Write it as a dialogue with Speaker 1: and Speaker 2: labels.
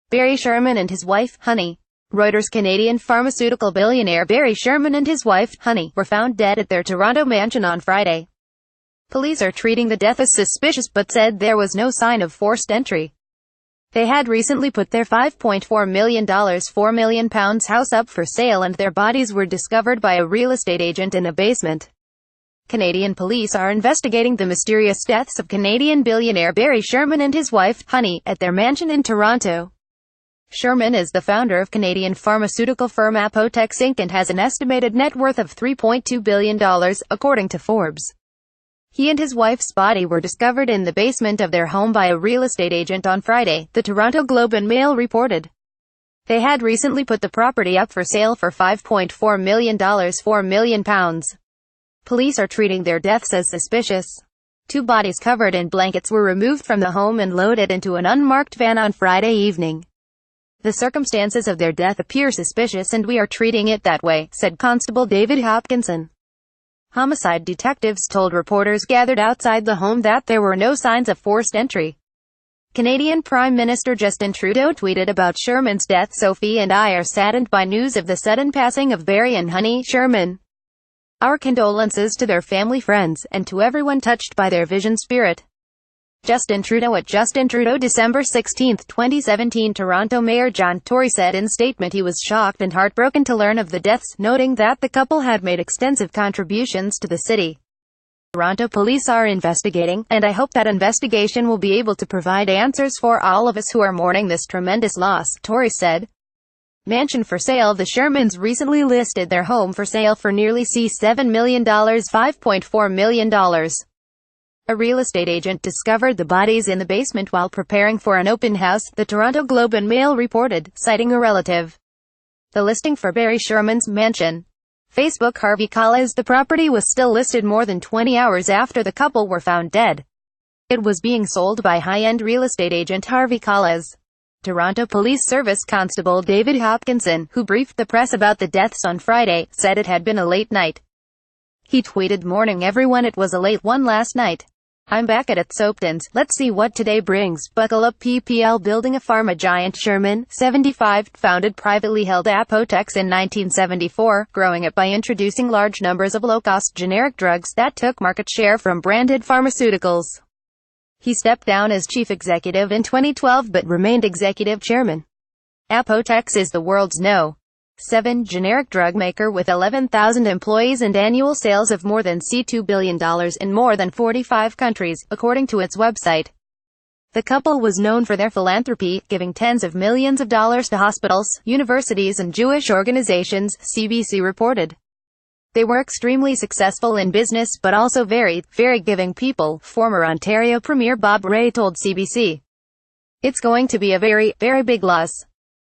Speaker 1: Barry Sherman and his wife, Honey. Reuters Canadian pharmaceutical billionaire Barry Sherman and his wife, Honey, were found dead at their Toronto mansion on Friday. Police are treating the death as suspicious but said there was no sign of forced entry. They had recently put their $5.4 million £4 million house up for sale and their bodies were discovered by a real estate agent in a basement. Canadian police are investigating the mysterious deaths of Canadian billionaire Barry Sherman and his wife, Honey, at their mansion in Toronto. Sherman is the founder of Canadian pharmaceutical firm Apotex Inc. and has an estimated net worth of $3.2 billion, according to Forbes. He and his wife's body were discovered in the basement of their home by a real estate agent on Friday, the Toronto Globe and Mail reported. They had recently put the property up for sale for $5.4 million £4 million. Police are treating their deaths as suspicious. 2 bodies covered in blankets were removed from the home and loaded into an unmarked van on Friday evening. The circumstances of their death appear suspicious and we are treating it that way, said Constable David Hopkinson. Homicide detectives told reporters gathered outside the home that there were no signs of forced entry. Canadian Prime Minister Justin Trudeau tweeted about Sherman's death. Sophie and I are saddened by news of the sudden passing of Barry and Honey Sherman. Our condolences to their family, friends, and to everyone touched by their vision spirit. Justin Trudeau at Justin Trudeau December 16, 2017. Toronto Mayor John Tory said in statement he was shocked and heartbroken to learn of the deaths, noting that the couple had made extensive contributions to the city. Toronto police are investigating, and I hope that investigation will be able to provide answers for all of us who are mourning this tremendous loss, Tory said. Mansion for sale. The Shermans recently listed their home for sale for nearly $7 million $5.4 million. A real estate agent discovered the bodies in the basement while preparing for an open house, the Toronto Globe and Mail reported, citing a relative. The listing for Barry Sherman's mansion. Facebook. Harvey Collins. The property was still listed more than 20 hours after the couple were found dead. It was being sold by high-end real estate agent Harvey Collins. Toronto Police Service Constable David Hopkinson, who briefed the press about the deaths on Friday, said it had been a late night. He tweeted, "Morning everyone, it was a late one last night. I'm back at it Soaptons. Let's see what today brings. Buckle up." PPL. Building a pharma giant. Sherman, 75, founded privately held Apotex in 1974, growing it by introducing large numbers of low-cost generic drugs that took market share from branded pharmaceuticals. He stepped down as chief executive in 2012 but remained executive chairman. Apotex is the world's No. 7 generic drug maker with 11,000 employees and annual sales of more than $2 billion in more than 45 countries, according to its website. The couple was known for their philanthropy, giving tens of millions of dollars to hospitals, universities and Jewish organizations, CBC reported. They were extremely successful in business but also very giving people, former Ontario Premier Bob Rae told CBC. It's going to be a very big loss.